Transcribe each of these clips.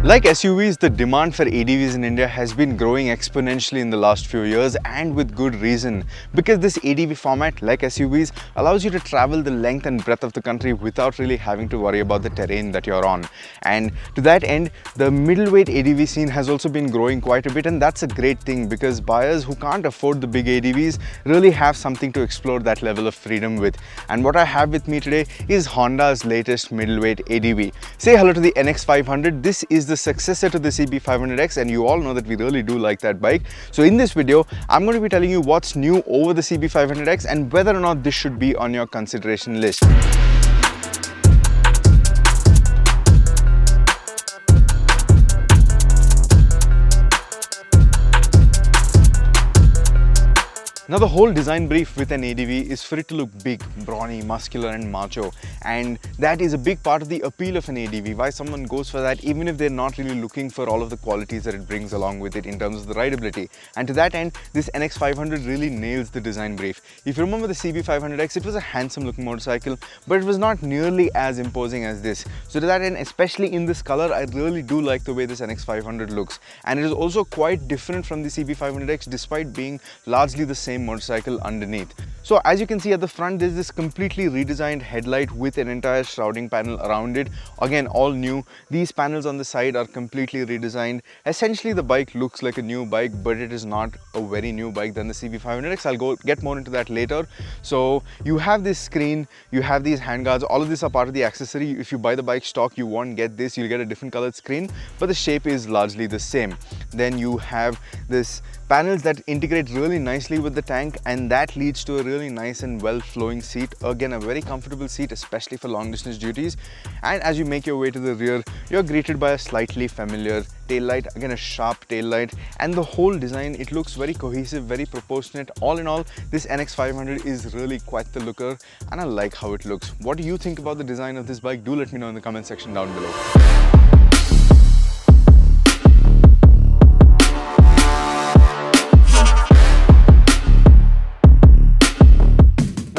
Like SUVs, the demand for ADVs in India has been growing exponentially in the last few years, and with good reason, because this ADV format, like SUVs, allows you to travel the length and breadth of the country without really having to worry about the terrain that you're on. And to that end, the middleweight ADV scene has also been growing quite a bit, and that's a great thing because buyers who can't afford the big ADVs really have something to explore that level of freedom with. And what I have with me today is Honda's latest middleweight ADV. Say hello to the NX500. This is the successor to the CB500X, and you all know that we really do like that bike. So in this video, I'm going to be telling you what's new over the CB500X and whether or not this should be on your consideration list. Now, the whole design brief with an ADV is for it to look big, brawny, muscular and macho, and that is a big part of the appeal of an ADV, why someone goes for that even if they're not really looking for all of the qualities that it brings along with it in terms of the rideability. And to that end, this NX500 really nails the design brief. If you remember the CB500X, it was a handsome looking motorcycle, but it was not nearly as imposing as this. So to that end, especially in this color, I really do like the way this NX500 looks. And it is also quite different from the CB500X despite being largely the same motorcycle underneath. So as you can see at the front, there's this completely redesigned headlight with an entire shrouding panel around it. Again, all new. These panels on the side are completely redesigned. Essentially, the bike looks like a new bike, but it is not a very new bike than the CB500X. I'll get more into that later. So you have this screen, you have these handguards, all of these are part of the accessory. If you buy the bike stock, you won't get this, you'll get a different colored screen, but the shape is largely the same. Then you have this panels that integrate really nicely with the tank, and that leads to a really nice and well flowing seat. Again, a very comfortable seat, especially for long distance duties. And as you make your way to the rear, you're greeted by a slightly familiar tail light, again a sharp tail light, and the whole design, it looks very cohesive, very proportionate. All in all, this NX500 is really quite the looker, and I like how it looks. What do you think about the design of this bike? Do let me know in the comment section down below.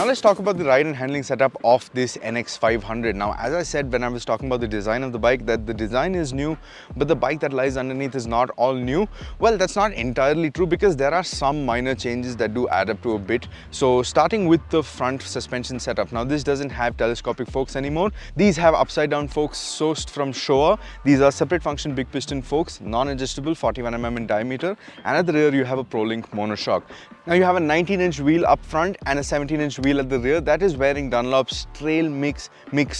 Let's talk about the ride and handling setup of this NX500. Now, as I said when I was talking about the design of the bike, that the design is new, but the bike that lies underneath is not all new. Well, that's not entirely true because there are some minor changes that do add up to a bit. So starting with the front suspension setup. Now, this doesn't have telescopic forks anymore. These have upside down forks sourced from Showa. These are separate function big piston forks, non-adjustable, 41 mm in diameter, and at the rear you have a ProLink monoshock. Now you have a 19-inch wheel up front and a 17-inch wheel at the rear that is wearing Dunlop's Trail Mix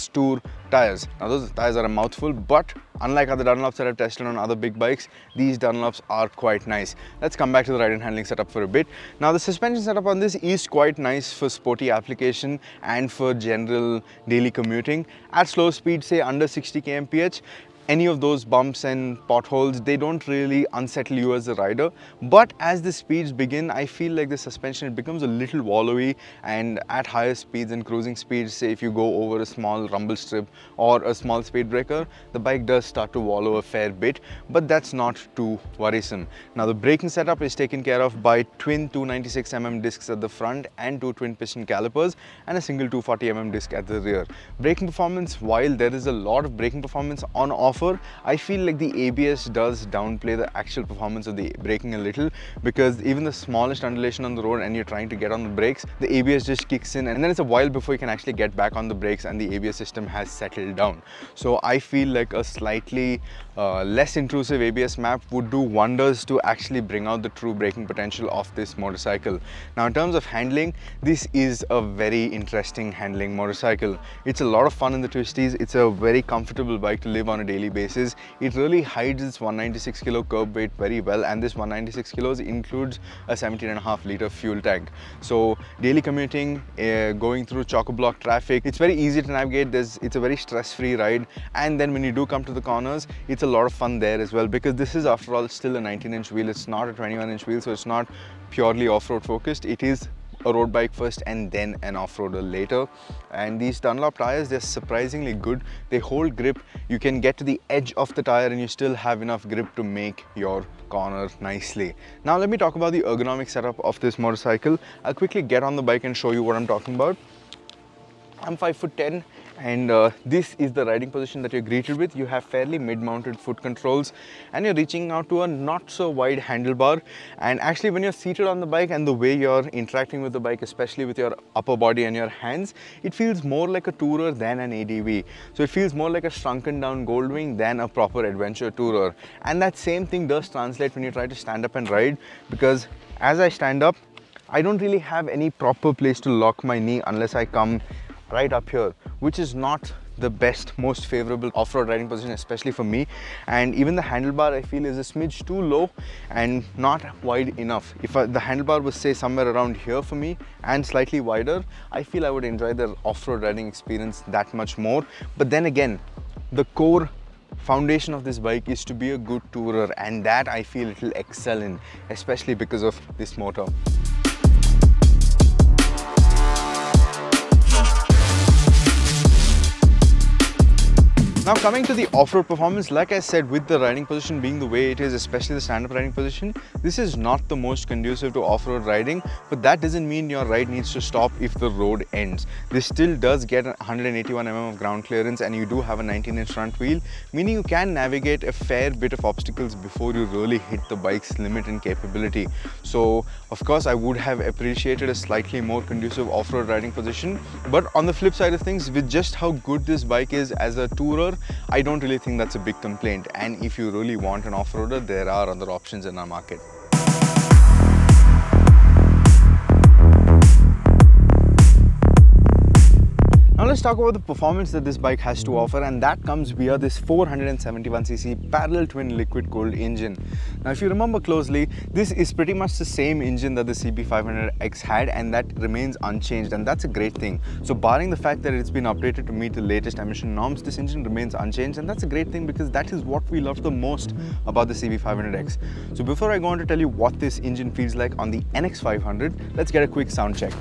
Tour tires. Now those tires are a mouthful, but unlike other Dunlops that I've tested on other big bikes, these Dunlops are quite nice. Let's come back to the ride and handling setup for a bit. Now the suspension setup on this is quite nice for sporty application and for general daily commuting. At slow speed, say under 60 km/h, any of those bumps and potholes, they don't really unsettle you as a rider. But as the speeds begin, I feel like the suspension, it becomes a little wallowy, and at higher speeds and cruising speeds, say if you go over a small rumble strip or a small speed breaker, the bike does start to wallow a fair bit, but that's not too worrisome. Now the braking setup is taken care of by twin 296 mm discs at the front and two twin piston calipers and a single 240 mm disc at the rear. Braking performance, while there is a lot of braking performance on offer, I feel like the ABS does downplay the actual performance of the braking a little, because even the smallest undulation on the road and you're trying to get on the brakes, the ABS just kicks in, and then it's a while before you can actually get back on the brakes and the ABS system has settled down. So I feel like a slightly less intrusive ABS map would do wonders to actually bring out the true braking potential of this motorcycle. Now in terms of handling, this is a very interesting handling motorcycle. It's a lot of fun in the twisties. It's a very comfortable bike to live on a daily basis. It really hides its 196 kilo curb weight very well, and this 196 kilos includes a 17.5 liter fuel tank. So daily commuting, going through chock-a-block traffic, it's very easy to navigate. It's a very stress-free ride, and then when you do come to the corners, it's a lot of fun there as well, because this is after all still a 19-inch wheel. It's not a 21-inch wheel, so it's not purely off-road focused. It is a road bike first and then an off-roader later. And these Dunlop tires, they're surprisingly good. They hold grip. You can get to the edge of the tire and you still have enough grip to make your corner nicely. Now let me talk about the ergonomic setup of this motorcycle. I'll quickly get on the bike and show you what I'm talking about. I'm 5'10", and this is the riding position that you're greeted with. You have fairly mid-mounted foot controls, and you're reaching out to a not so wide handlebar. And actually, when you're seated on the bike and the way you're interacting with the bike, especially with your upper body and your hands, it feels more like a tourer than an ADV. So it feels more like a shrunken down Goldwing than a proper adventure tourer. And that same thing does translate when you try to stand up and ride, because as I stand up, I don't really have any proper place to lock my knee unless I come right up here, which is not the best, most favorable off-road riding position, especially for me. And even the handlebar, I feel, is a smidge too low and not wide enough. If the handlebar was, say, somewhere around here for me and slightly wider, I feel I would enjoy the off-road riding experience that much more. But then again, the core foundation of this bike is to be a good tourer, and that I feel it will excel in, especially because of this motor. Now coming to the off-road performance, like I said, with the riding position being the way it is, especially the stand-up riding position, this is not the most conducive to off-road riding, but that doesn't mean your ride needs to stop if the road ends. This still does get 181 mm of ground clearance, and you do have a 19-inch front wheel, meaning you can navigate a fair bit of obstacles before you really hit the bike's limit and capability. So of course I would have appreciated a slightly more conducive off-road riding position, but on the flip side of things, with just how good this bike is as a tourer, I don't really think that's a big complaint. And if you really want an off-roader, there are other options in our market. Now let's talk about the performance that this bike has to offer, and that comes via this 471cc parallel twin liquid cooled engine. Now if you remember closely, this is pretty much the same engine that the CB500X had, and that remains unchanged, and that's a great thing. So barring the fact that it's been updated to meet the latest emission norms, this engine remains unchanged, and that's a great thing because that is what we love the most about the CB500X. So before I go on to tell you what this engine feels like on the NX500, let's get a quick sound check.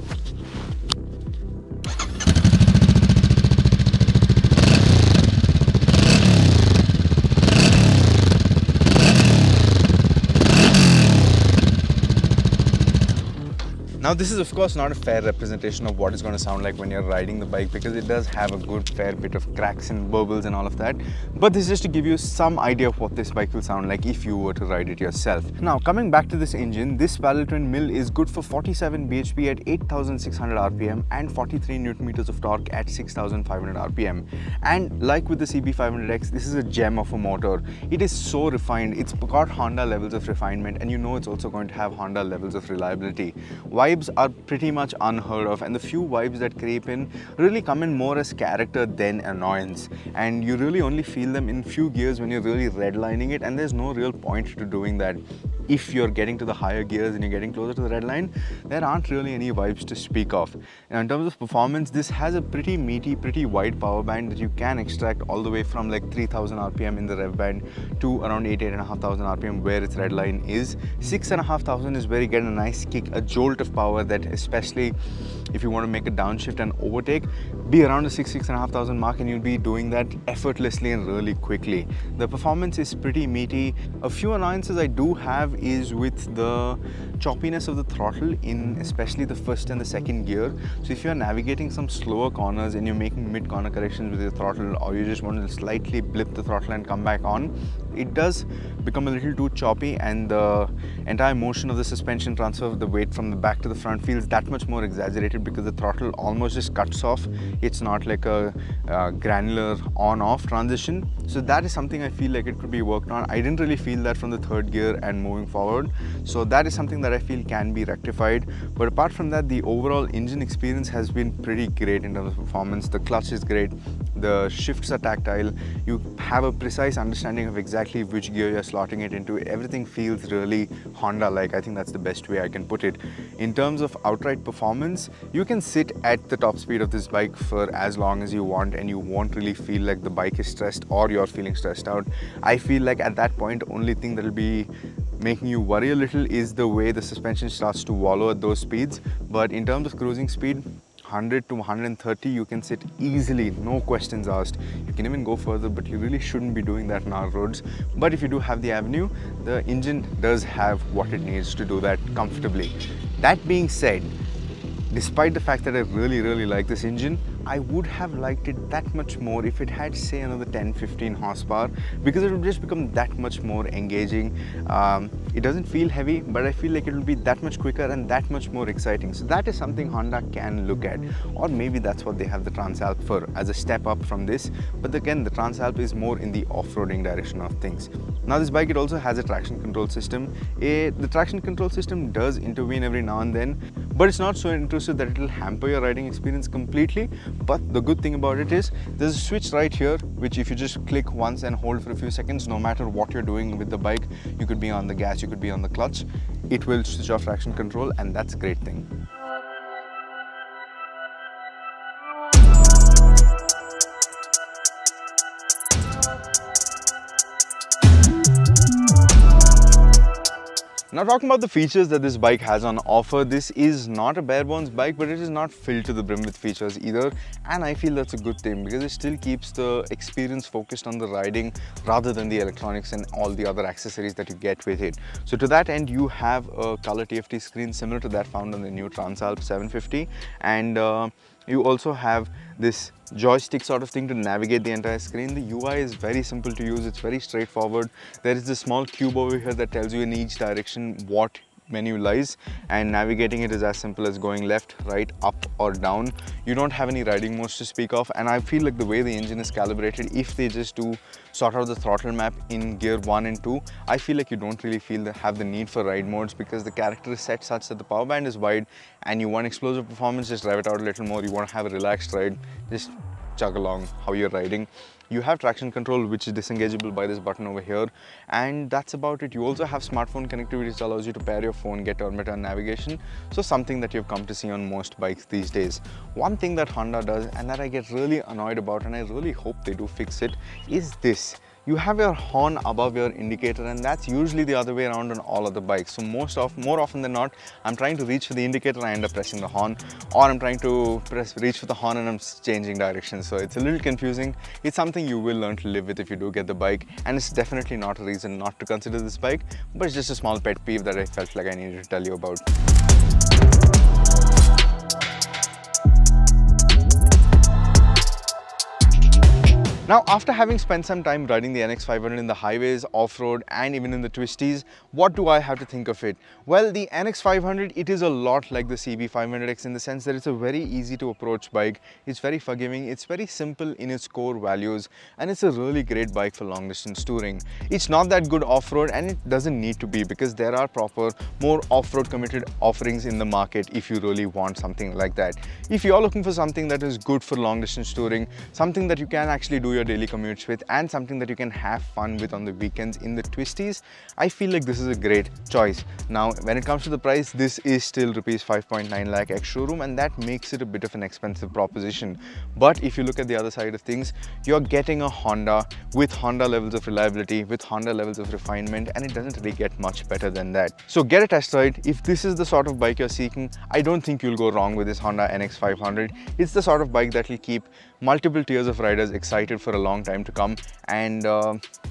Now this is of course not a fair representation of what it's going to sound like when you're riding the bike, because it does have a good fair bit of cracks and burbles and all of that. But this is just to give you some idea of what this bike will sound like if you were to ride it yourself. Now coming back to this engine, this parallel twin mill is good for 47 bhp at 8600 rpm and 43 Newton meters of torque at 6500 rpm. And like with the CB500X, this is a gem of a motor. It is so refined. It's got Honda levels of refinement, and you know it's also going to have Honda levels of reliability. Vibes are pretty much unheard of, and the few vibes that creep in really come in more as character than annoyance, and you really only feel them in few gears when you're really redlining it, and there's no real point to doing that. If you're getting to the higher gears and you're getting closer to the red line, there aren't really any vibes to speak of. Now in terms of performance, this has a pretty meaty, pretty wide power band that you can extract all the way from like 3000 rpm in the rev band to around 8,500 rpm where its red line is. 6,500 is where you get a nice kick, a jolt of power that, especially if you want to make a downshift and overtake, be around the 6,500 mark, and you'll be doing that effortlessly and really quickly. The performance is pretty meaty. A few annoyances I do have is with the choppiness of the throttle in especially the first and the second gear. So if you're navigating some slower corners and you're making mid-corner corrections with your throttle, or you just want to slightly blip the throttle and come back on, it does become a little too choppy, and the entire motion of the suspension transfer of the weight from the back to the front feels that much more exaggerated because the throttle almost just cuts off. It's not like a granular on-off transition. So that is something I feel like it could be worked on. I didn't really feel that from the third gear and moving forward. So that is something that I feel can be rectified. But apart from that, the overall engine experience has been pretty great in terms of performance. The clutch is great. The shifts are tactile. You have a precise understanding of exactly which gear you're slotting it into. Everything feels really Honda-like. I think that's the best way I can put it. In terms of outright performance, you can sit at the top speed of this bike for as long as you want, and you won't really feel like the bike is stressed or you're feeling stressed out. I feel like at that point, the only thing that'll be making you worry a little is the way the suspension starts to wallow at those speeds. But in terms of cruising speed, 100 to 130 you can sit easily, no questions asked. You can even go further, but you really shouldn't be doing that on our roads. But if you do have the avenue, the engine does have what it needs to do that comfortably. That being said, Despite the fact that I really like this engine, I would have liked it that much more if it had, say, another 10-15 horsepower, because it would just become that much more engaging. It doesn't feel heavy, but I feel like it will be that much quicker and that much more exciting. So that is something Honda can look at, or maybe that's what they have the Transalp for, as a step up from this. But again, the Transalp is more in the off-roading direction of things. Now this bike, it also has a traction control system. The traction control system does intervene every now and then, but it's not so intrusive that it will hamper your riding experience completely. But the good thing about it is there's a switch right here, which if you just click once and hold for a few seconds, no matter what you're doing with the bike, you could be on the gas, you could be on the clutch, it will switch off traction control, and that's a great thing. Now talking about the features that this bike has on offer, this is not a bare bones bike, but it is not filled to the brim with features either, and I feel that's a good thing because it still keeps the experience focused on the riding rather than the electronics and all the other accessories that you get with it. So to that end, you have a color TFT screen similar to that found on the new Transalp 750, and you also have this joystick sort of thing to navigate the entire screen. The UI is very simple to use, it's very straightforward. There is this small cube over here that tells you in each direction what menu lies, and navigating it is as simple as going left, right, up or down. You don't have any riding modes to speak of, and I feel like the way the engine is calibrated, if they just do sort out the throttle map in gear 1 and 2, I feel like you don't really have the need for ride modes, because the character is set such that the power band is wide and you want explosive performance, just drive it out a little more. You want to have a relaxed ride, just chug along how you're riding. You have traction control, which is disengageable by this button over here, and that's about it. You also have smartphone connectivity, which allows you to pair your phone, get odometer and navigation, so something that you've come to see on most bikes these days. One thing that Honda does, and that I get really annoyed about, and I really hope they do fix it, is this. You have your horn above your indicator, and that's usually the other way around on all other bikes. So more often than not, I'm trying to reach for the indicator and I end up pressing the horn, or I'm trying to reach for the horn and I'm changing direction. So it's a little confusing. It's something you will learn to live with if you do get the bike, and it's definitely not a reason not to consider this bike, but it's just a small pet peeve that I felt like I needed to tell you about. Now, after having spent some time riding the NX500 in the highways, off-road and even in the twisties, what do I have to think of it? Well, the NX500, it is a lot like the CB500X in the sense that it's a very easy to approach bike. It's very forgiving, it's very simple in its core values, and it's a really great bike for long distance touring. It's not that good off-road, and it doesn't need to be, because there are proper, more off-road committed offerings in the market if you really want something like that. If you're looking for something that is good for long distance touring, something that you can actually do your daily commutes with, and something that you can have fun with on the weekends in the twisties, I feel like this is a great choice. Now, when it comes to the price, this is still rupees 5.9 lakh ex-showroom, and that makes it a bit of an expensive proposition. But if you look at the other side of things, you're getting a Honda with Honda levels of reliability, with Honda levels of refinement, and it doesn't really get much better than that. So get a test ride. If this is the sort of bike you're seeking, I don't think you'll go wrong with this Honda NX500. It's the sort of bike that will keep multiple tiers of riders excited for a long time to come, and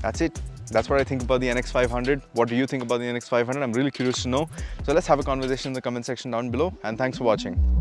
that's it. That's what I think about the NX500. What do you think about the NX500? I'm really curious to know. So let's have a conversation in the comment section down below, and thanks for watching.